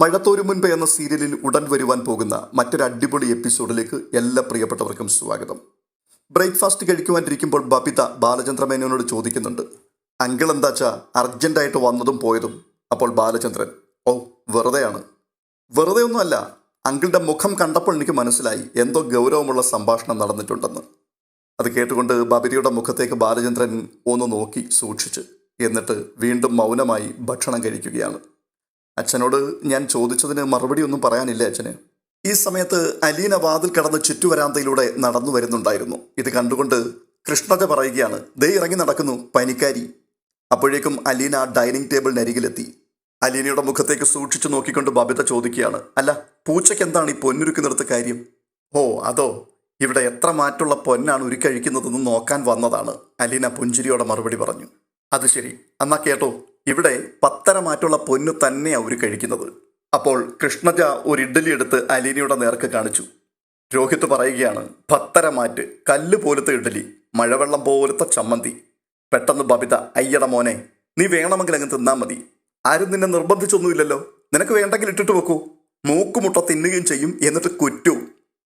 മഴത്തോരു മുൻപ് എന്ന സീരിയലിൽ ഉടൻ വരുവാൻ പോകുന്ന മറ്റൊരു അടിപൊളി എപ്പിസോഡിലേക്ക് എല്ലാ പ്രിയപ്പെട്ടവർക്കും സ്വാഗതം. ബ്രേക്ക്ഫാസ്റ്റ് കഴിക്കുവാനിരിക്കുമ്പോൾ ബബിത ബാലചന്ദ്രമേനോനോട് ചോദിക്കുന്നുണ്ട്, അങ്കിൾ എന്താച്ചാ അർജന്റായിട്ട് വന്നതും പോയതും? അപ്പോൾ ബാലചന്ദ്രൻ, ഓ വെറുതെയാണ്. വെറുതെ ഒന്നുമല്ല, അങ്കിളുടെ മുഖം കണ്ടപ്പോൾ എനിക്ക് മനസ്സിലായി എന്തോ ഗൗരവമുള്ള സംഭാഷണം നടന്നിട്ടുണ്ടെന്ന്. അത് കേട്ടുകൊണ്ട് ബബിതയുടെ മുഖത്തേക്ക് ബാലചന്ദ്രൻ ഒന്ന് നോക്കി സൂക്ഷിച്ച്, എന്നിട്ട് വീണ്ടും മൗനമായി ഭക്ഷണം കഴിക്കുകയാണ്. അച്ഛനോട് ഞാൻ ചോദിച്ചതിന് മറുപടി ഒന്നും പറയാനില്ല അച്ഛന്. ഈ സമയത്ത് അലീന വാതിൽ കടന്ന് ചുറ്റുവരാന്തയിലൂടെ നടന്നു വരുന്നുണ്ടായിരുന്നു. ഇത് കണ്ടുകൊണ്ട് കൃഷ്ണജ പറയുകയാണ്, ദേ ഇറങ്ങി നടക്കുന്നു പനിക്കാരി. അപ്പോഴേക്കും അലീന ഡൈനിങ് ടേബിളിനരികിലെത്തി. അലീനയുടെ മുഖത്തേക്ക് സൂക്ഷിച്ചു നോക്കിക്കൊണ്ട് ബബിത ചോദിക്കുകയാണ്, അല്ല പൂച്ചയ്ക്ക് എന്താണ് ഈ പൊന്നുരുക്കുന്നിടത്ത് കാര്യം? ഓ അതോ, ഇവിടെ എത്ര മാറ്റുള്ള പൊന്നാണ് ഉരുക്കഴിക്കുന്നതെന്ന് നോക്കാൻ വന്നതാണ്, അലീന പുഞ്ചിരിയോടെ മറുപടി പറഞ്ഞു. അത് ശരി, എന്നാ കേട്ടോ, ഇവിടെ 10 മാറ്റുള്ള പൊന്നു തന്നെയാണ് ഒരു കഴിക്കുന്നത്. അപ്പോൾ കൃഷ്ണജ ഒരു ഇഡ്ഡലി എടുത്ത് അലീനയുടെ നേർക്ക് കാണിച്ചു. രോഹിത് പറയുകയാണ്, 10 മാറ്റ്, കല്ല് പോലത്തെ ഇഡ്ഡലി, മഴവെള്ളം പോലത്തെ ചമ്മന്തി. പെട്ടെന്ന് ബബിത, അയ്യട മോനെ, നീ വേണമെങ്കിൽ അങ്ങ് തിന്നാ മതി, ആരും നിന്നെ നിർബന്ധിച്ചൊന്നുമില്ലല്ലോ, നിനക്ക് വേണ്ടെങ്കിൽ ഇട്ടിട്ട് വെക്കൂ, മൂക്കുമുട്ട തിന്നുകയും ചെയ്യും, എന്നിട്ട് കുറ്റൂ.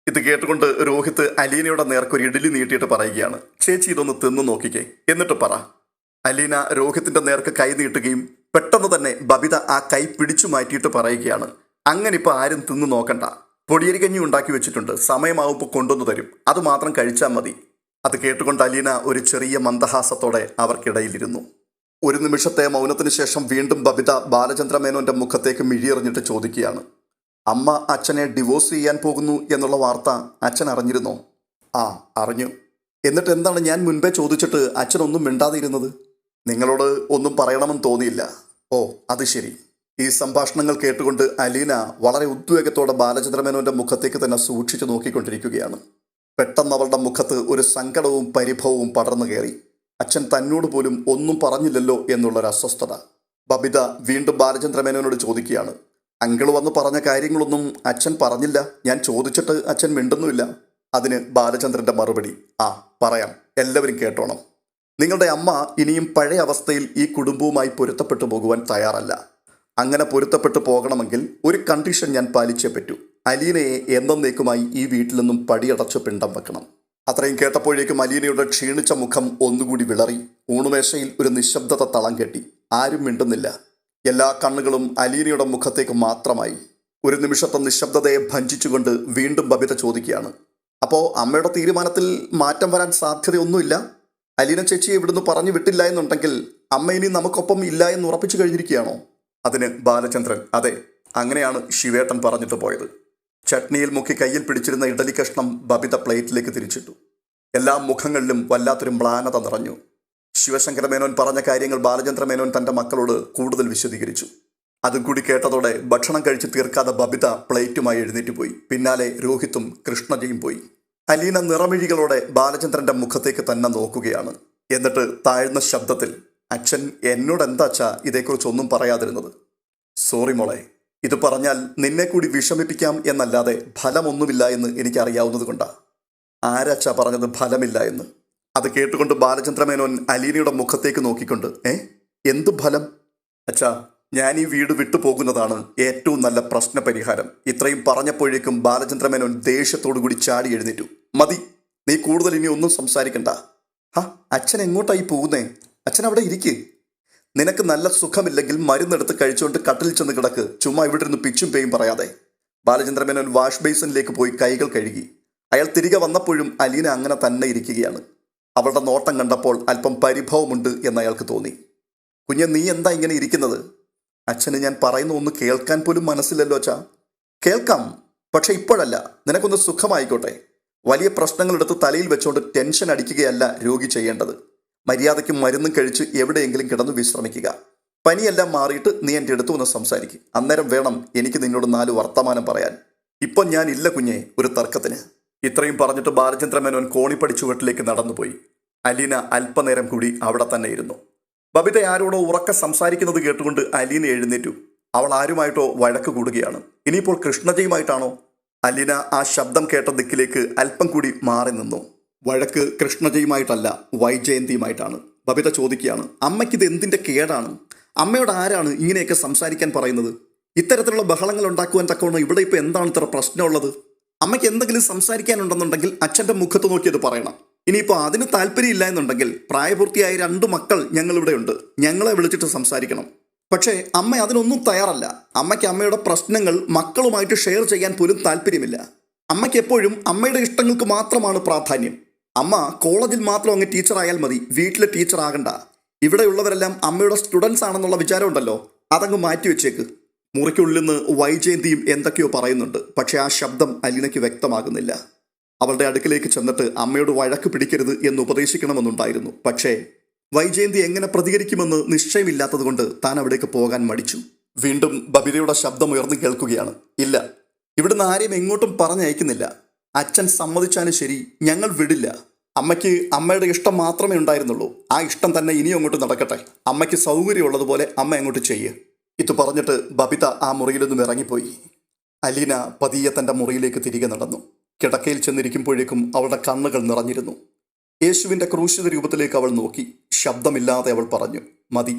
ഇത് കേട്ടുകൊണ്ട് രോഹിത് അലീനയുടെ നേർക്ക് ഒരു ഇഡ്ഡലി നീട്ടിയിട്ട് പറയുകയാണ്, ചേച്ചി ഇതൊന്ന് തിന്നു നോക്കിക്കേ, എന്നിട്ട് പറ. അലീന രോഹിത്തിന്റെ നേർക്ക് കൈ നീട്ടുകയും പെട്ടെന്ന് തന്നെ ബബിത ആ കൈ പിടിച്ചു മാറ്റിയിട്ട് പറയുകയാണ്, അങ്ങനെ ഇപ്പൊ ആരും തിന്നു നോക്കണ്ട, പൊടിയരി കഞ്ഞി ഉണ്ടാക്കി വെച്ചിട്ടുണ്ട്, സമയമാവുമ്പോൾ കൊണ്ടുവന്നു തരും, അത് മാത്രം കഴിച്ചാൽ മതി. അത് കേട്ടുകൊണ്ട് അലീന ഒരു ചെറിയ മന്ദഹാസത്തോടെ അവർക്കിടയിലിരുന്നു. ഒരു നിമിഷത്തെ മൗനത്തിന് ശേഷം വീണ്ടും ബബിത ബാലചന്ദ്രമേനോന്റെ മുഖത്തേക്ക് മിഴിയെറിഞ്ഞിട്ട് ചോദിക്കുകയാണ്, അമ്മ അച്ഛനെ ഡിവോഴ്സ് ചെയ്യാൻ പോകുന്നു എന്നുള്ള വാർത്ത അച്ഛൻ അറിഞ്ഞിരുന്നോ? ആ അറിഞ്ഞു. എന്നിട്ട് എന്താണ് ഞാൻ മുൻപേ ചോദിച്ചിട്ട് അച്ഛനൊന്നും മിണ്ടാതിരുന്നത്? നിങ്ങളോട് ഒന്നും പറയണമെന്ന് തോന്നിയില്ല. ഓ അത് ശരി. ഈ സംഭാഷണങ്ങൾ കേട്ടുകൊണ്ട് അലീന വളരെ ഉദ്വേഗത്തോടെ ബാലചന്ദ്രമേനോന്റെ മുഖത്തേക്ക് തന്നെ സൂക്ഷിച്ചു നോക്കിക്കൊണ്ടിരിക്കുകയാണ്. പെട്ടെന്ന് അവളുടെ മുഖത്ത് ഒരു സങ്കടവും പരിഭവവും പടർന്നു കയറി. അച്ഛൻ തന്നോട് പോലും ഒന്നും പറഞ്ഞില്ലല്ലോ എന്നുള്ളൊരു അസ്വസ്ഥത. ബബിത വീണ്ടും ബാലചന്ദ്രമേനോനോട് ചോദിക്കുകയാണ്, അങ്കിള് വന്ന് പറഞ്ഞ കാര്യങ്ങളൊന്നും അച്ഛൻ പറഞ്ഞില്ല, ഞാൻ ചോദിച്ചിട്ട് അച്ഛൻ മിണ്ടുന്നുമില്ല. അതിന് ബാലചന്ദ്രന്റെ മറുപടി, ആ പറയാം, എല്ലാവരും കേട്ടോണം. നിങ്ങളുടെ അമ്മ ഇനിയും പഴയ അവസ്ഥയിൽ ഈ കുടുംബവുമായി പൊരുത്തപ്പെട്ടു പോകുവാൻ തയ്യാറല്ല. അങ്ങനെ പൊരുത്തപ്പെട്ടു പോകണമെങ്കിൽ ഒരു കണ്ടീഷൻ ഞാൻ പാലിച്ചേ പറ്റൂ. അലീനയെ എന്നേക്കുമായി ഈ വീട്ടിൽ നിന്നും പടിയടച്ചു പിണ്ടം വെക്കണം. അത്രയും കേട്ടപ്പോഴേക്കും അലീനയുടെ ക്ഷീണിച്ച മുഖം ഒന്നുകൂടി വിളറി. ഊണുമേശയിൽ ഒരു നിശബ്ദത തളം കെട്ടി. ആരും മിണ്ടുന്നില്ല. എല്ലാ കണ്ണുകളും അലീനയുടെ മുഖത്തേക്ക് മാത്രമായി. ഒരു നിമിഷത്തെ നിശബ്ദതയെ ഭഞ്ജിച്ചുകൊണ്ട് വീണ്ടും ബബിത ചോദിക്കുകയാണ്, അപ്പോൾ അമ്മയുടെ തീരുമാനത്തിൽ മാറ്റം വരാൻ സാധ്യതയൊന്നുമില്ല? അലീന ചേച്ചിയെ ഇവിടുന്ന് പറഞ്ഞു വിട്ടില്ല എന്നുണ്ടെങ്കിൽ അമ്മ ഇനി നമുക്കൊപ്പം ഇല്ല എന്ന് ഉറപ്പിച്ചു കഴിഞ്ഞിരിക്കുകയാണോ? അതിന് ബാലചന്ദ്രൻ, അതെ, അങ്ങനെയാണ് ശിവേട്ടൻ പറഞ്ഞിട്ട് പോയത്. ചട്നിയിൽ മുക്കി കയ്യിൽ പിടിച്ചിരുന്ന ഇഡലി കഷ്ണം ബബിത പ്ലേറ്റിലേക്ക് തിരിച്ചിട്ടു. എല്ലാ മുഖങ്ങളിലും വല്ലാത്തൊരു മ്ലാനത നിറഞ്ഞു. ശിവശങ്കരമേനോൻ പറഞ്ഞ കാര്യങ്ങൾ ബാലചന്ദ്രമേനോൻ തൻ്റെ മക്കളോട് കൂടുതൽ വിശദീകരിച്ചു. അതും കൂടി കേട്ടതോടെ ഭക്ഷണം കഴിച്ച് തീർക്കാതെ ബബിത പ്ലേറ്റുമായി എഴുന്നേറ്റ് പോയി. പിന്നാലെ രോഹിത്തും കൃഷ്ണജയും പോയി. അലീന നിറമിഴികളോടെ ബാലചന്ദ്രന്റെ മുഖത്തേക്ക് തന്നെ നോക്കുകയാണ്. എന്നിട്ട് താഴ്ന്ന ശബ്ദത്തിൽ, അച്ഛൻ എന്നോട് എന്താച്ചാ ഇതേക്കുറിച്ചൊന്നും പറയാതിരുന്നത്? സോറി മോളെ, ഇത് പറഞ്ഞാൽ നിന്നെ കൂടി വിഷമിപ്പിക്കാം എന്നല്ലാതെ ഫലമൊന്നുമില്ല എന്ന് എനിക്കറിയാവുന്നത് കൊണ്ടാ. ആരാച്ചാ പറഞ്ഞത് ഫലമില്ല എന്ന്? അത് കേട്ടുകൊണ്ട് ബാലചന്ദ്രമേനോൻ അലീനയുടെ മുഖത്തേക്ക് നോക്കിക്കൊണ്ട്, എന്ത് ഫലം? അച്ഛാ, ഞാൻ ഈ വീട് വിട്ടു പോകുന്നതാണ് ഏറ്റവും നല്ല പ്രശ്നപരിഹാരം. ഇത്രയും പറഞ്ഞപ്പോഴേക്കും ബാലചന്ദ്രമേനോൻ ദേഷ്യത്തോടു കൂടി ചാടി എഴുന്നേറ്റു. മതി, നീ കൂടുതൽ ഇനി ഒന്നും സംസാരിക്കണ്ട. അച്ഛൻ എങ്ങോട്ടായി പോകുന്നേ? അച്ഛൻ അവിടെ ഇരിക്ക്. നിനക്ക് നല്ല സുഖമില്ലെങ്കിൽ മരുന്നെടുത്ത് കഴിച്ചുകൊണ്ട് കട്ടിൽ ചെന്ന് കിടക്ക്, ചുമ്മാ ഇവിടെ ഇരുന്ന് പിച്ചും പേയും പറയാതെ. ബാലചന്ദ്രമേനോൻ വാഷ് ബേസിനിലേക്ക് പോയി കൈകൾ കഴുകി. അയാൾ തിരികെ വന്നപ്പോഴും അലീന അങ്ങനെ തന്നെ ഇരിക്കുകയാണ്. അവളുടെ നോട്ടം കണ്ടപ്പോൾ അല്പം പരിഭവമുണ്ട് എന്ന് അയാൾക്ക് തോന്നി. കുഞ്ഞെ, നീ എന്താ ഇങ്ങനെ ഇരിക്കുന്നത്? അച്ഛന് ഞാൻ പറയുന്ന ഒന്ന് കേൾക്കാൻ പോലും മനസ്സില്ലല്ലോ അച്ഛാ. കേൾക്കാം, പക്ഷെ ഇപ്പോഴല്ല, നിനക്കൊന്ന് സുഖമായിക്കോട്ടെ. വലിയ പ്രശ്നങ്ങളെടുത്ത് തലയിൽ വെച്ചുകൊണ്ട് ടെൻഷൻ അടിക്കുകയല്ല രോഗി ചെയ്യേണ്ടത്. മര്യാദയ്ക്ക് മരുന്നും കഴിച്ച് എവിടെയെങ്കിലും കിടന്ന് വിശ്രമിക്കുക. പനിയെല്ലാം മാറിയിട്ട് നീ എൻ്റെ അടുത്ത് ഒന്ന് സംസാരിക്കുക. അന്നേരം വേണം എനിക്ക് നിന്നോട് 4 വർത്തമാനം പറയാൻ. ഇപ്പം ഞാൻ ഇല്ല കുഞ്ഞെ ഒരു തർക്കത്തിന്. ഇത്രയും പറഞ്ഞിട്ട് ബാലചന്ദ്രമേനോൻ കോണിപ്പടി ചുവട്ടിലേക്ക് നടന്നുപോയി. അലീന അല്പനേരം കൂടി അവിടെ തന്നെ ഇരുന്നു. ബബിത ആരോടോ ഉറക്കെ സംസാരിക്കുന്നത് കേട്ടുകൊണ്ട് അലീന എഴുന്നേറ്റു. അവൾ ആരുമായിട്ടോ വഴക്ക് കൂടുകയാണ്. ഇനിയിപ്പോൾ കൃഷ്ണജയുമായിട്ടാണോ? അലീന ആ ശബ്ദം കേട്ട ദിക്കിലേക്ക് അല്പം കൂടി മാറി നിന്നു. വഴക്ക് കൃഷ്ണജയുമായിട്ടല്ല, വൈജയന്തിയുമായിട്ടാണ്. ബബിത ചോദിക്കുകയാണ്, അമ്മയ്ക്കിത് എന്തിൻ്റെ കേടാണ്? അമ്മയോട് ആരാണ് ഇങ്ങനെയൊക്കെ സംസാരിക്കാൻ പറയുന്നത്? ഇത്തരത്തിലുള്ള ബഹളങ്ങൾ ഉണ്ടാക്കുവാൻ തക്കവണ്ണം ഇവിടെ ഇപ്പോൾ എന്താണ് ഇത്ര പ്രശ്നമുള്ളത്? അമ്മയ്ക്ക് എന്തെങ്കിലും സംസാരിക്കാനുണ്ടെന്നുണ്ടെങ്കിൽ അച്ഛൻ്റെ മുഖത്ത് നോക്കി അത് പറയണം. ഇനിയിപ്പോൾ അതിന് താല്പര്യമില്ല എന്നുണ്ടെങ്കിൽ പ്രായപൂർത്തിയായ 2 മക്കൾ ഞങ്ങളിവിടെ ഉണ്ട്, ഞങ്ങളെ വിളിച്ചിട്ട് സംസാരിക്കണം. പക്ഷേ അമ്മ അതിനൊന്നും തയ്യാറല്ല. അമ്മയ്ക്ക് അമ്മയുടെ പ്രശ്നങ്ങൾ മക്കളുമായിട്ട് ഷെയർ ചെയ്യാൻ പോലും താല്പര്യമില്ല. അമ്മയ്ക്ക് എപ്പോഴും അമ്മയുടെ ഇഷ്ടങ്ങൾക്ക് മാത്രമാണ് പ്രാധാന്യം. അമ്മ കോളേജിൽ മാത്രം അങ്ങ് ടീച്ചറായാൽ മതി, വീട്ടിലെ ടീച്ചർ ആകണ്ട. ഇവിടെയുള്ളവരെല്ലാം അമ്മയുടെ സ്റ്റുഡൻസ് ആണെന്നുള്ള വിചാരമുണ്ടല്ലോ, അതങ്ങ് മാറ്റിവെച്ചേക്ക്. മുറിക്കുള്ളിൽ നിന്ന് വൈജയന്തിയും എന്തൊക്കെയോ പറയുന്നുണ്ട്. പക്ഷെ ആ ശബ്ദം അലീനയ്ക്ക് വ്യക്തമാകുന്നില്ല. അവളുടെ അടുക്കിലേക്ക് ചെന്നിട്ട് അമ്മയോട് വഴക്ക് പിടിക്കരുത് എന്ന് ഉപദേശിക്കണമെന്നുണ്ടായിരുന്നു. പക്ഷേ വൈജയന്തി എങ്ങനെ പ്രതികരിക്കുമെന്ന് നിശ്ചയമില്ലാത്തതുകൊണ്ട് താൻ അവിടേക്ക് പോകാൻ മടിച്ചു. വീണ്ടും ബബിതയുടെ ശബ്ദം ഉയർന്നു കേൾക്കുകയാണ്. ഇല്ല, ഇവിടുന്ന് ആരെയും എങ്ങോട്ടും പറഞ്ഞയക്കുന്നില്ല. അച്ഛൻ സമ്മതിച്ചാലും ശരി, ഞങ്ങൾ വിടില്ല. അമ്മയ്ക്ക് അമ്മയുടെ ഇഷ്ടം മാത്രമേ ഉണ്ടായിരുന്നുള്ളൂ. ആ ഇഷ്ടം തന്നെ ഇനിയും അങ്ങോട്ട് നടക്കട്ടെ. അമ്മയ്ക്ക് സൗകര്യമുള്ളതുപോലെ അമ്മ അങ്ങോട്ട് ചെയ്യ്. ഇത് പറഞ്ഞിട്ട് ബബിത ആ മുറിയിൽ നിന്നും ഇറങ്ങിപ്പോയി. അലീന പതിയെ തൻ്റെ മുറിയിലേക്ക് തിരികെ നടന്നു. കിടക്കയിൽ ചെന്നിരിക്കുമ്പോഴേക്കും അവളുടെ കണ്ണുകൾ നിറഞ്ഞിരുന്നു. യേശുവിൻ്റെ ക്രൂശിത രൂപത്തിലേക്ക് അവൾ നോക്കി. ശബ്ദമില്ലാതെ അവൾ പറഞ്ഞു, മതി,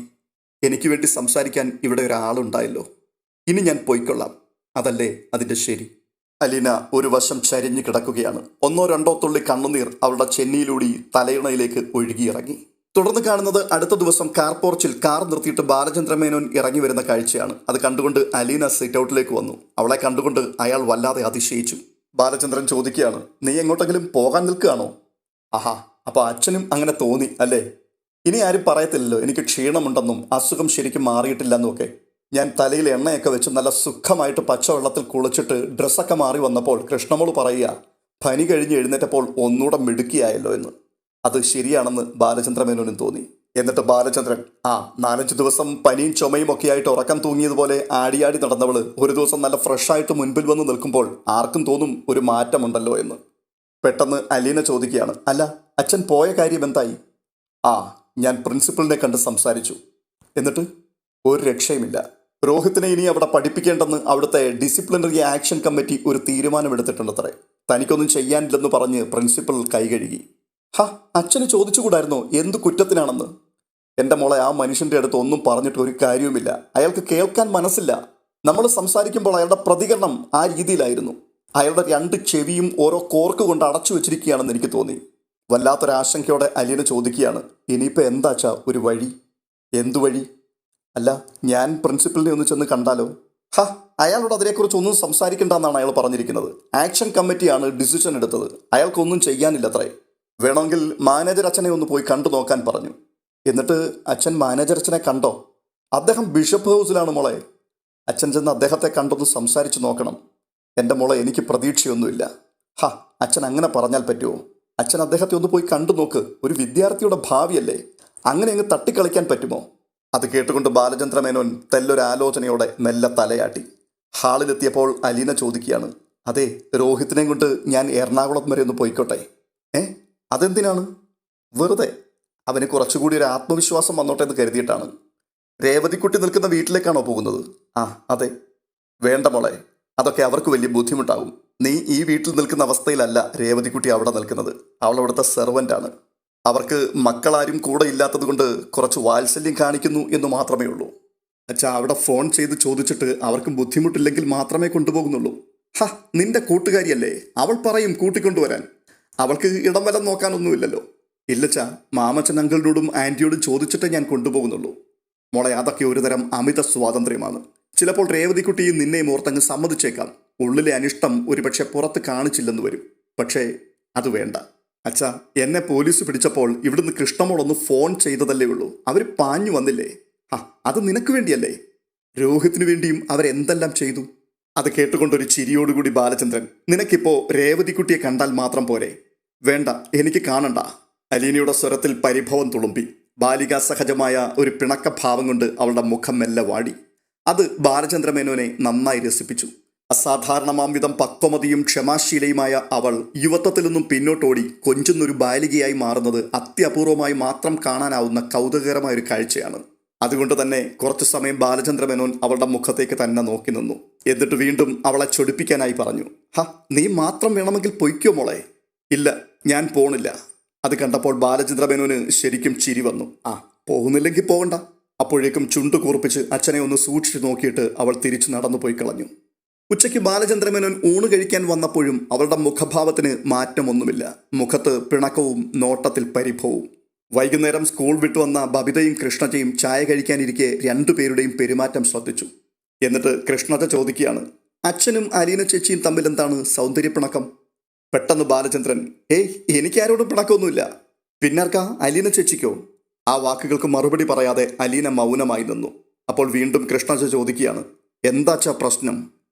എനിക്ക് വേണ്ടി സംസാരിക്കാൻ ഇവിടെ ഒരാളുണ്ടായല്ലോ. ഇനി ഞാൻ പോയിക്കൊള്ളാം. അതല്ലേ അതിൻ്റെ ശരി. അലീന ഒരു വശം ചരിഞ്ഞു കിടക്കുകയാണ്. 1-2 തുള്ളി കണ്ണുനീർ അവളുടെ ചെന്നിയിലൂടെ തലയിണയിലേക്ക് ഒഴുകിയിറങ്ങി. തുടർന്ന് കാണുന്നത് അടുത്ത ദിവസം കാർ പോർച്ചിൽ കാർ നിർത്തിയിട്ട് ബാലചന്ദ്രമേനോൻ ഇറങ്ങി വരുന്ന കാഴ്ചയാണ്. അത് കണ്ടുകൊണ്ട് അലീന സിറ്റ് ഔട്ടിലേക്ക് വന്നു. അവളെ കണ്ടുകൊണ്ട് അയാൾ വല്ലാതെ അതിശയിച്ചു. ബാലചന്ദ്രൻ ചോദിക്കുകയാണ്, നീ എങ്ങോട്ടെങ്കിലും പോകാൻ നിൽക്കുകയാണോ? ആഹാ, അപ്പോൾ അച്ഛനും അങ്ങനെ തോന്നി അല്ലേ? ഇനി ആരും പറയത്തില്ലല്ലോ എനിക്ക് ക്ഷീണമുണ്ടെന്നും അസുഖം ശരിക്കും മാറിയിട്ടില്ല എന്നൊക്കെ. ഞാൻ തലയിൽ എണ്ണയൊക്കെ വെച്ച് നല്ല സുഖമായിട്ട് പച്ചവെള്ളത്തിൽ കുളിച്ചിട്ട് ഡ്രസ്സൊക്കെ മാറി വന്നപ്പോൾ കൃഷ്ണമോള് പറയുക, പനി കഴിഞ്ഞ് എഴുന്നേറ്റപ്പോൾ ഒന്നുകൂടെ മിടുക്കിയായല്ലോ എന്ന്. അത് ശരിയാണെന്ന് ബാലചന്ദ്രമേനോനും തോന്നി. എന്നിട്ട് ബാലചന്ദ്രൻ 4-5 ദിവസം പനിയും ചുമയും ഒക്കെ ആയിട്ട് ഉറക്കം തൂങ്ങിയതുപോലെ ആടിയാടി നടന്നവള് ഒരു ദിവസം നല്ല ഫ്രഷായിട്ട് മുൻപിൽ വന്ന് നിൽക്കുമ്പോൾ ആർക്കും തോന്നും ഒരു മാറ്റമുണ്ടല്ലോ എന്ന്. പെട്ടെന്ന് അലീന ചോദിക്കുകയാണ്, അല്ല അച്ഛൻ പോയ കാര്യം എന്തായി? ഞാൻ പ്രിൻസിപ്പളിനെ കണ്ട് സംസാരിച്ചു. എന്നിട്ട്? ഒരു രക്ഷയുമില്ല. രോഹിത്തിനെ ഇനി അവിടെ പഠിപ്പിക്കേണ്ടെന്ന് അവിടുത്തെ ഡിസിപ്ലിനറി ആക്ഷൻ കമ്മിറ്റി ഒരു തീരുമാനമെടുത്തിട്ടുണ്ടത്രേ. തനിക്കൊന്നും ചെയ്യാനില്ലെന്ന് പറഞ്ഞ് പ്രിൻസിപ്പൽ കൈകഴുകി. അച്ഛന് ചോദിച്ചുകൂടായിരുന്നോ എന്ത് കുറ്റത്തിനാണെന്ന്? എൻ്റെ മോളെ, ആ മനുഷ്യൻ്റെ അടുത്ത് ഒന്നും പറഞ്ഞിട്ട് ഒരു കാര്യവുമില്ല. അയാൾക്ക് കേൾക്കാൻ മനസ്സില്ല. നമ്മൾ സംസാരിക്കുമ്പോൾ അയാളുടെ പ്രതികരണം ആ രീതിയിലായിരുന്നു. അയാളുടെ 2 ചെവിയും ഓരോ കോർക്ക് കൊണ്ട് അടച്ചു വെച്ചിരിക്കുകയാണെന്ന് എനിക്ക് തോന്നി. വല്ലാത്തൊരാശങ്കയോടെ അലീന ചോദിക്കുകയാണ്, ഇനിയിപ്പോൾ എന്താച്ചാ ഒരു വഴി? എന്തു വഴി? അല്ല, ഞാൻ പ്രിൻസിപ്പലിനെ ഒന്ന് ചെന്ന് കണ്ടാലോ? അയാളോട് അതിനെക്കുറിച്ച് ഒന്നും സംസാരിക്കേണ്ടെന്നാണ് അയാൾ പറഞ്ഞിരിക്കുന്നത്. ആക്ഷൻ കമ്മിറ്റിയാണ് ഡിസിഷൻ എടുത്തത്. അയാൾക്കൊന്നും ചെയ്യാനില്ലത്രേ. വേണമെങ്കിൽ മാനേജർ അച്ഛനെ ഒന്ന് പോയി കണ്ടു നോക്കാൻ പറഞ്ഞു. എന്നിട്ട് അച്ഛൻ മാനേജർ അച്ഛനെ കണ്ടോ? അദ്ദേഹം ബിഷപ്പ് ഹൗസിലാണ് മോളെ. അച്ഛൻ ചെന്ന് അദ്ദേഹത്തെ കണ്ടൊന്ന് സംസാരിച്ച് നോക്കണം. എൻ്റെ മോളെ, എനിക്ക് പ്രതീക്ഷയൊന്നുമില്ല. അച്ഛൻ അങ്ങനെ പറഞ്ഞാൽ പറ്റുമോ? അച്ഛൻ അദ്ദേഹത്തെ ഒന്ന് പോയി കണ്ടു നോക്ക്. ഒരു വിദ്യാർത്ഥിയുടെ ഭാവിയല്ലേ, അങ്ങനെ അങ്ങ് തട്ടിക്കളിക്കാൻ പറ്റുമോ? അത് കേട്ടുകൊണ്ട് ബാലചന്ദ്രമേനോൻ തെല്ലൊരാലോചനയോടെ മെല്ലെ തലയാട്ടി. ഹാളിലെത്തിയപ്പോൾ അലീന ചോദിക്കുകയാണ്, അതെ, രോഹിത്തിനെയും കൊണ്ട് ഞാൻ എറണാകുളം വരെ ഒന്ന് പോയിക്കോട്ടെ? അതെന്തിനാണ്? വെറുതെ അവന് കുറച്ചുകൂടി ഒരു ആത്മവിശ്വാസം വന്നോട്ടെ എന്ന് കരുതിയിട്ടാണ്. രേവതിക്കുട്ടി നിൽക്കുന്ന വീട്ടിലേക്കാണോ പോകുന്നത്? അതെ. വേണ്ട മോളെ, അതൊക്കെ അവർക്ക് വലിയ ബുദ്ധിമുട്ടാകും. നീ ഈ വീട്ടിൽ നിൽക്കുന്ന അവസ്ഥയിലല്ല രേവതിക്കുട്ടി അവിടെ നിൽക്കുന്നത്. അവളവിടുത്തെ സെർവൻ്റാണ്. അവർക്ക് മക്കളാരും കൂടെ ഇല്ലാത്തത് കൊണ്ട് കുറച്ച് വാത്സല്യം കാണിക്കുന്നു എന്ന് മാത്രമേ ഉള്ളൂ. അവിടെ ഫോൺ ചെയ്ത് ചോദിച്ചിട്ട് അവർക്കും ബുദ്ധിമുട്ടില്ലെങ്കിൽ മാത്രമേ കൊണ്ടുപോകുന്നുള്ളൂ. നിന്റെ കൂട്ടുകാരിയല്ലേ, അവൾ പറയും കൂട്ടിക്കൊണ്ടുവരാൻ. അവൾക്ക് ഇടം വലം നോക്കാനൊന്നുമില്ലല്ലോ. ഇല്ലച്ചാ, മാമച്ചൻ അങ്കിളിനോടും ആൻറ്റിയോടും ചോദിച്ചിട്ടേ ഞാൻ കൊണ്ടുപോകുന്നുള്ളൂ. മോളെ, അതൊക്കെ ഒരുതരം അമിത സ്വാതന്ത്ര്യമാണ്. ചിലപ്പോൾ രേവതിക്കുട്ടി നിന്നെ ഓർത്തങ്ങ് സമ്മതിച്ചേക്കാം. ഉള്ളിലെ അനിഷ്ടം ഒരുപക്ഷെ പുറത്ത് കാണിച്ചില്ലെന്ന് വരും. പക്ഷേ അത് വേണ്ട. അച്ഛാ, എന്നെ പോലീസ് പിടിച്ചപ്പോൾ ഇവിടുന്ന് കൃഷ്ണമോളൊന്ന് ഫോൺ ചെയ്തതല്ലേ ഉള്ളൂ. അവർ പാഞ്ഞു വന്നില്ലേ? അത് നിനക്ക് വേണ്ടിയല്ലേ? രോഹിത്തിന് വേണ്ടിയും അവരെന്തെല്ലാം ചെയ്തു. അത് കേട്ടുകൊണ്ടൊരു ചിരിയോടുകൂടി ബാലചന്ദ്രൻ, നിനക്കിപ്പോൾ രേവതിക്കുട്ടിയെ കണ്ടാൽ മാത്രം പോരെ? വേണ്ട, എനിക്ക് കാണണ്ട. അലീനയുടെ സ്വരത്തിൽ പരിഭവം തുളുമ്പി. ബാലികാ സഹജമായ ഒരു പിണക്കഭാവം കൊണ്ട് അവളുടെ മുഖം മെല്ലെ വാടി. അത് ബാലചന്ദ്രമേനോനെ നന്നായി രസിപ്പിച്ചു. അസാധാരണമാം വിധം പക്വമതിയും ക്ഷമാശീലയുമായ അവൾ യുവത്വത്തിൽ നിന്നും പിന്നോട്ടോടി കൊഞ്ചുന്നൊരു ബാലികയായി മാറുന്നത് അത്യപൂർവമായി മാത്രം കാണാനാവുന്ന കൗതുകകരമായൊരു കാഴ്ചയാണ്. അതുകൊണ്ട് തന്നെ കുറച്ചു സമയം ബാലചന്ദ്രമേനോൻ അവളുടെ മുഖത്തേക്ക് തന്നെ നോക്കി നിന്നു. എന്നിട്ട് വീണ്ടും അവളെ ചൊടിപ്പിക്കാനായി പറഞ്ഞു, നീ മാത്രം വേണമെങ്കിൽ പൊയ്ക്കോ മോളെ. ഇല്ല, ഞാൻ പോണില്ല. അത് കണ്ടപ്പോൾ ബാലചന്ദ്രമേനോന് ശരിക്കും ചിരി വന്നു. പോകുന്നില്ലെങ്കിൽ പോകണ്ട. അപ്പോഴേക്കും ചുണ്ടു കൂർപ്പിച്ച് അച്ഛനെ ഒന്ന് സൂക്ഷിച്ചു നോക്കിയിട്ട് അവൾ തിരിച്ചു നടന്നു പോയി കളഞ്ഞു. ഉച്ചയ്ക്ക് ബാലചന്ദ്രമേനോൻ ഊണ് കഴിക്കാൻ വന്നപ്പോഴും അവളുടെ മുഖഭാവത്തിന് മാറ്റമൊന്നുമില്ല. മുഖത്ത് പിണക്കവും നോട്ടത്തിൽ പരിഭവവും. വൈകുന്നേരം സ്കൂൾ വിട്ടു വന്ന ബബിതയും കൃഷ്ണജയും ചായ കഴിക്കാനിരിക്കെ രണ്ടുപേരുടെയും പെരുമാറ്റം ശ്രദ്ധിച്ചു. എന്നിട്ട് കൃഷ്ണജ ചോദിക്കുകയാണ്, അച്ഛനും അലീന ചേച്ചിയും തമ്മിൽ എന്താണ് സൗന്ദര്യപ്പിണക്കം? പെട്ടെന്ന് ബാലചന്ദ്രൻ, എനിക്കാരോടും പിണക്കമൊന്നുമില്ല. പിന്നാർക്കാ, അലീന ചേച്ചിക്കോ? ആ വാക്കുകൾക്ക് മറുപടി പറയാതെ അലീന മൗനമായി നിന്നു. അപ്പോൾ വീണ്ടും കൃഷ്ണജ ചോദിക്കുകയാണ്, എന്താച്ചാ പ്രശ്നം?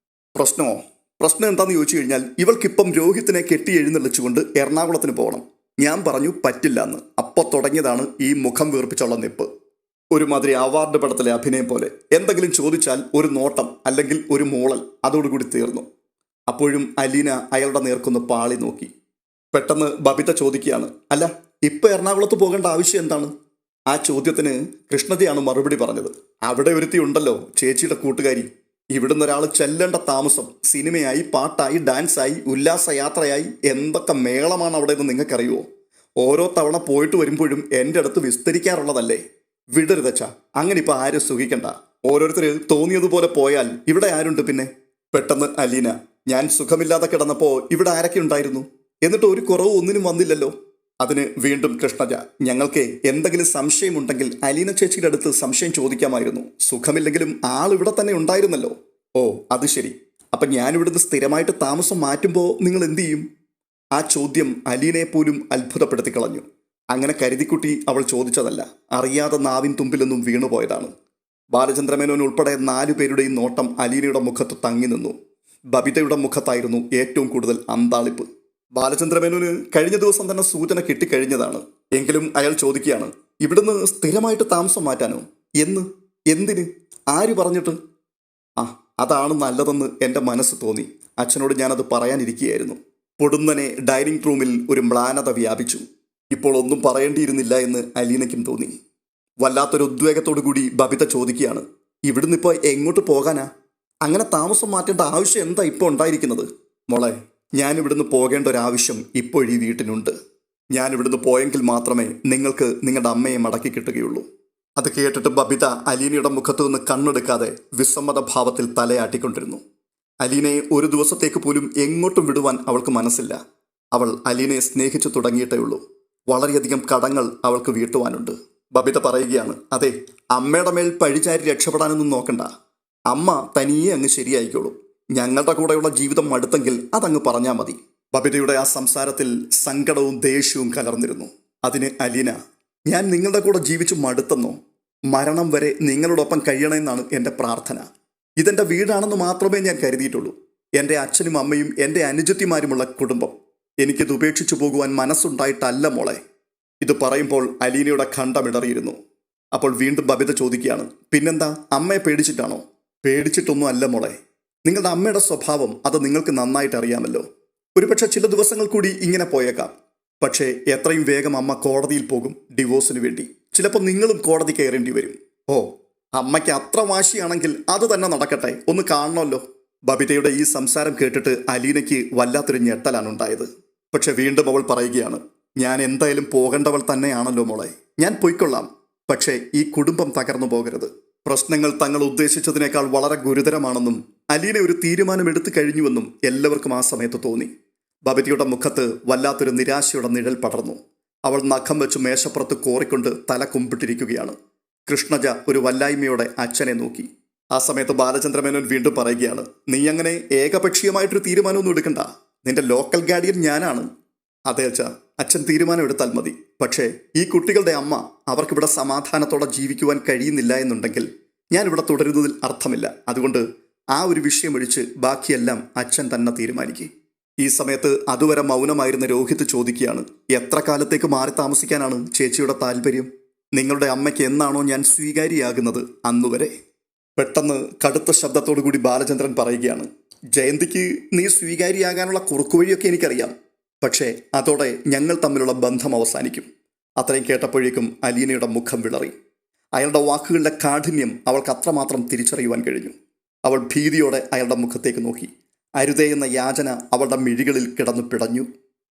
പ്രശ്നമോ? പ്രശ്നം എന്താണെന്ന് ചോദിച്ചു കഴിഞ്ഞാൽ, ഇവൾക്കിപ്പം രോഹിത്തിനെ കെട്ടി എഴുന്നള്ളിച്ചുകൊണ്ട് എറണാകുളത്തിന് പോകണം. ഞാൻ പറഞ്ഞു പറ്റില്ല എന്ന്. അപ്പോൾ തുടങ്ങിയതാണ് ഈ മുഖം വീർപ്പിച്ചുള്ള നിപ്പ്. ഒരുമാതിരി അവാർഡ് പടത്തിലെ അഭിനയം പോലെ. എന്തെങ്കിലും ചോദിച്ചാൽ ഒരു നോട്ടം അല്ലെങ്കിൽ ഒരു മൂളൽ, അതോടുകൂടി തീർന്നു. അപ്പോഴും അലീന അയാളുടെ നേർക്കൊന്ന് പാളി നോക്കി. പെട്ടെന്ന് ബബിത ചോദിക്കുകയാണ്, അല്ല ഇപ്പം എറണാകുളത്ത് പോകേണ്ട ആവശ്യം എന്താണ്? ആ ചോദ്യത്തിന് കൃഷ്ണജയാണ് മറുപടി പറഞ്ഞത്. അവിടെ ഒരുത്തി ഉണ്ടല്ലോ, ചേച്ചിയുടെ കൂട്ടുകാരി. ഇവിടുന്ന് ഒരാൾ ചെല്ലേണ്ട താമസം. സിനിമയായി, പാട്ടായി, ഡാൻസായി, ഉല്ലാസയാത്രയായി എന്തൊക്കെ മേളമാണ് അവിടെ നിന്ന് നിങ്ങൾക്കറിയുമോ? ഓരോ തവണ പോയിട്ട് വരുമ്പോഴും എൻ്റെ അടുത്ത് വിസ്തരിക്കാറുള്ളതല്ലേ. വിടരുതച്ചാ, അങ്ങനെ ഇപ്പം ആരും സുഖിക്കണ്ട. ഓരോരുത്തർ തോന്നിയതുപോലെ പോയാൽ ഇവിടെ ആരുണ്ട് പിന്നെ? പെട്ടെന്ന് അലീന, ഞാൻ സുഖമില്ലാതെ കിടന്നപ്പോൾ ഇവിടെ ആരൊക്കെ ഉണ്ടായിരുന്നു? എന്നിട്ട് ഒരു കുറവ് ഒന്നിനും വന്നില്ലല്ലോ. അതിന് വീണ്ടും കൃഷ്ണജ, ഞങ്ങൾക്ക് എന്തെങ്കിലും സംശയമുണ്ടെങ്കിൽ അലീന ചേച്ചിയുടെ അടുത്ത് സംശയം ചോദിക്കാമായിരുന്നു. സുഖമില്ലെങ്കിലും ആൾ ഇവിടെ തന്നെ ഉണ്ടായിരുന്നല്ലോ. ഓ അത് ശരി. അപ്പം ഞാനിവിടുന്ന് സ്ഥിരമായിട്ട് താമസം മാറ്റുമ്പോൾ നിങ്ങൾ എന്തു ചെയ്യും? ആ ചോദ്യം അലീനയെ പോലും അത്ഭുതപ്പെടുത്തി കളഞ്ഞു. അങ്ങനെ കരുതിക്കുട്ടി അവൾ ചോദിച്ചതല്ല, അറിയാതെ നാവിൻ തുമ്പിലൊന്നും വീണുപോയതാണ്. ബാലചന്ദ്രമേനോൻ ഉൾപ്പെടെ 4 പേരുടെയും നോട്ടം അലീനയുടെ മുഖത്ത് തങ്ങി നിന്നു. ബബിതയുടെ മുഖത്തായിരുന്നു ഏറ്റവും കൂടുതൽ അന്താളിപ്പ്. ബാലചന്ദ്രമേനോന് കഴിഞ്ഞ ദിവസം തന്നെ സൂചന കിട്ടിക്കഴിഞ്ഞതാണ്. എങ്കിലും അയാൾ ചോദിക്കുകയാണ്, ഇവിടുന്ന് സ്ഥിരമായിട്ട് താമസം മാറ്റാനോ? എന്തിന്? ആര് പറഞ്ഞിട്ട്? അതാണ് നല്ലതെന്ന് എൻ്റെ മനസ്സ് തോന്നി. അച്ഛനോട് ഞാനത് പറയാനിരിക്കുകയായിരുന്നു. പൊടുന്നനെ ഡൈനിങ് റൂമിൽ ഒരു മ്ലാനത വ്യാപിച്ചു. ഇപ്പോൾ ഒന്നും പറയേണ്ടിയിരുന്നില്ല എന്ന് അലീനയ്ക്കും തോന്നി. വല്ലാത്തൊരു ഉദ്വേഗത്തോടു കൂടി ബബിത ചോദിക്കുകയാണ്, ഇവിടുന്ന് ഇപ്പോൾ എങ്ങോട്ട് പോകാനാ? അങ്ങനെ താമസം മാറ്റേണ്ട ആവശ്യം എന്താ ഇപ്പോൾ ഉണ്ടായിരിക്കുന്നത്? മോളെ, ഞാനിവിടുന്ന് പോകേണ്ട ഒരാവശ്യം ഇപ്പോൾ ഈ വീട്ടിനുണ്ട്. ഞാനിവിടുന്ന് പോയെങ്കിൽ മാത്രമേ നിങ്ങൾക്ക് നിങ്ങളുടെ അമ്മയെ മടക്കി കിട്ടുകയുള്ളൂ. അത് കേട്ടിട്ട് ബബിത അലീനയുടെ മുഖത്തു നിന്ന് കണ്ണെടുക്കാതെ വിസമ്മത ഭാവത്തിൽ തലയാട്ടിക്കൊണ്ടിരുന്നു. അലീനയെ ഒരു ദിവസത്തേക്ക് പോലും എങ്ങോട്ടും വിടുവാൻ അവൾക്ക് മനസ്സില്ല. അവൾ അലീനയെ സ്നേഹിച്ചു തുടങ്ങിയിട്ടേ ഉള്ളൂ. വളരെയധികം കടങ്ങൾ അവൾക്ക് വീട്ടുവാനുണ്ട്. ബബിത പറയുകയാണ്, അതെ, അമ്മയുടെ മേൽ പഴിചാരി രക്ഷപ്പെടാനൊന്നും നോക്കണ്ട. അമ്മ തനിയെ അങ്ങ് ശരിയായിക്കോളും. ഞങ്ങളുടെ കൂടെയുള്ള ജീവിതം മടുത്തെങ്കിൽ അതങ്ങ് പറഞ്ഞാൽ മതി. ബബിതയുടെ ആ സംസാരത്തിൽ സങ്കടവും ദേഷ്യവും കലർന്നിരുന്നു. അതിന് അലീന, ഞാൻ നിങ്ങളുടെ കൂടെ ജീവിച്ചു മടുത്തെന്നോ? മരണം വരെ നിങ്ങളോടൊപ്പം കഴിയണമെന്നാണ് എൻ്റെ പ്രാർത്ഥന. ഇതെൻ്റെ വീടാണെന്ന് മാത്രമേ ഞാൻ കരുതിയിട്ടുള്ളൂ. എൻ്റെ അച്ഛനും അമ്മയും എൻ്റെ അനുജത്തിമാരുമുള്ള കുടുംബം. എനിക്കിത് ഉപേക്ഷിച്ചു പോകുവാൻ മനസ്സുണ്ടായിട്ടല്ല മോളെ. ഇത് പറയുമ്പോൾ അലീനയുടെ ഖണ്ഡമിടറിയിരുന്നു. അപ്പോൾ വീണ്ടും ബബിത ചോദിക്കുകയാണ്, പിന്നെന്താ, അമ്മയെ പേടിച്ചിട്ടാണോ? പേടിച്ചിട്ടൊന്നും അല്ല മോളെ. നിങ്ങളുടെ അമ്മയുടെ സ്വഭാവം അത് നിങ്ങൾക്ക് നന്നായിട്ട് അറിയാമല്ലോ. ഒരുപക്ഷെ ചില ദിവസങ്ങൾ കൂടി ഇങ്ങനെ പോയേക്കാം. പക്ഷേ എത്രയും വേഗം അമ്മ കോടതിയിൽ പോകും ഡിവോഴ്സിന് വേണ്ടി. ചിലപ്പോൾ നിങ്ങളും കോടതി കയറേണ്ടി വരും. ഓ, അമ്മയ്ക്ക് അത്ര വാശിയാണെങ്കിൽ അത് തന്നെ നടക്കട്ടെ, ഒന്ന് കാണണമല്ലോ. ബബിതയുടെ ഈ സംസാരം കേട്ടിട്ട് അലീനയ്ക്ക് വല്ലാത്തൊരു ഞെട്ടലാണ് ഉണ്ടായത്. പക്ഷെ വീണ്ടും അവൾ പറയുകയാണ്, ഞാൻ എന്തായാലും പോകേണ്ടവൾ തന്നെയാണല്ലോ മോളെ. ഞാൻ പൊയ്ക്കൊള്ളാം. പക്ഷേ ഈ കുടുംബം തകർന്നു പോകരുത്. പ്രശ്നങ്ങൾ തങ്ങൾ ഉദ്ദേശിച്ചതിനേക്കാൾ വളരെ ഗുരുതരമാണെന്നും അലീന ഒരു തീരുമാനമെടുത്തു കഴിഞ്ഞുവെന്നും എല്ലാവർക്കും ആ സമയത്ത് തോന്നി. ബബിതയുടെ മുഖത്ത് വല്ലാത്തൊരു നിരാശയുടെ നിഴൽ പടർന്നു. അവൾ നഖം വെച്ച് മേശപ്പുറത്ത് കോറിക്കൊണ്ട് തല കുമ്പിട്ടിരിക്കുകയാണ്. കൃഷ്ണജ ഒരു വല്ലായ്മയോടെ അച്ഛനെ നോക്കി. ആ സമയത്ത് ബാലചന്ദ്രമേനോൻ വീണ്ടും പറയുകയാണ്, നീ അങ്ങനെ ഏകപക്ഷീയമായിട്ടൊരു തീരുമാനമൊന്നും എടുക്കണ്ട. നിന്റെ ലോക്കൽ ഗാർഡിയൻ ഞാനാണ്. അതെ അച്ഛാ, അച്ഛൻ തീരുമാനം എടുത്താൽ മതി. പക്ഷേ ഈ കുട്ടികളുടെ അമ്മ, അവർക്കിവിടെ സമാധാനത്തോടെ ജീവിക്കുവാൻ കഴിയുന്നില്ല എന്നുണ്ടെങ്കിൽ ഞാനിവിടെ തുടരുന്നതിൽ അർത്ഥമില്ല. അതുകൊണ്ട് ആ ഒരു വിഷയം ഒഴിച്ച് ബാക്കിയെല്ലാം അച്ഛൻ തന്നെ തീരുമാനിക്കുക. ഈ സമയത്ത് അതുവരെ മൗനമായിരുന്ന രോഹിത് ചോദിക്കുകയാണ്, എത്ര കാലത്തേക്ക് മാറി താമസിക്കാനാണ് ചേച്ചിയുടെ താല്പര്യം? നിങ്ങളുടെ അമ്മയ്ക്ക് എന്നാണോ ഞാൻ സ്വീകാര്യയാകുന്നത് അന്നുവരെ. പെട്ടെന്ന് കടുത്ത ശബ്ദത്തോടു കൂടി ബാലചന്ദ്രൻ പറയുകയാണ്, ജയന്തിക്ക് നീ സ്വീകാര്യയാകാനുള്ള കുറുക്കുവഴിയൊക്കെ എനിക്കറിയാം. പക്ഷേ അതോടെ ഞങ്ങൾ തമ്മിലുള്ള ബന്ധം അവസാനിക്കും. അത്രയും കേട്ടപ്പോഴേക്കും അലീനയുടെ മുഖം വിളറി. അയാളുടെ വാക്കുകളുടെ കാഠിന്യം അവൾക്ക് അത്രമാത്രം തിരിച്ചറിയുവാൻ കഴിഞ്ഞു. അവൾ ഭീതിയോടെ അയാളുടെ മുഖത്തേക്ക് നോക്കി. അരുതേ എന്ന യാചന അവളുടെ മിഴികളിൽ കിടന്നു പിടഞ്ഞു.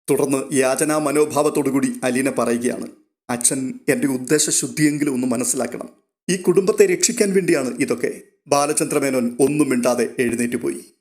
തുടർന്ന് യാചനാ മനോഭാവത്തോടുകൂടി അലീന പറയുകയാണ്, അച്ഛൻ എൻ്റെ ഉദ്ദേശശുദ്ധിയെങ്കിലും ഒന്ന് മനസ്സിലാക്കണം. ഈ കുടുംബത്തെ രക്ഷിക്കാൻ വേണ്ടിയാണ് ഇതൊക്കെ. ബാലചന്ദ്രമേനോൻ ഒന്നും മിണ്ടാതെ എഴുന്നേറ്റ് പോയി.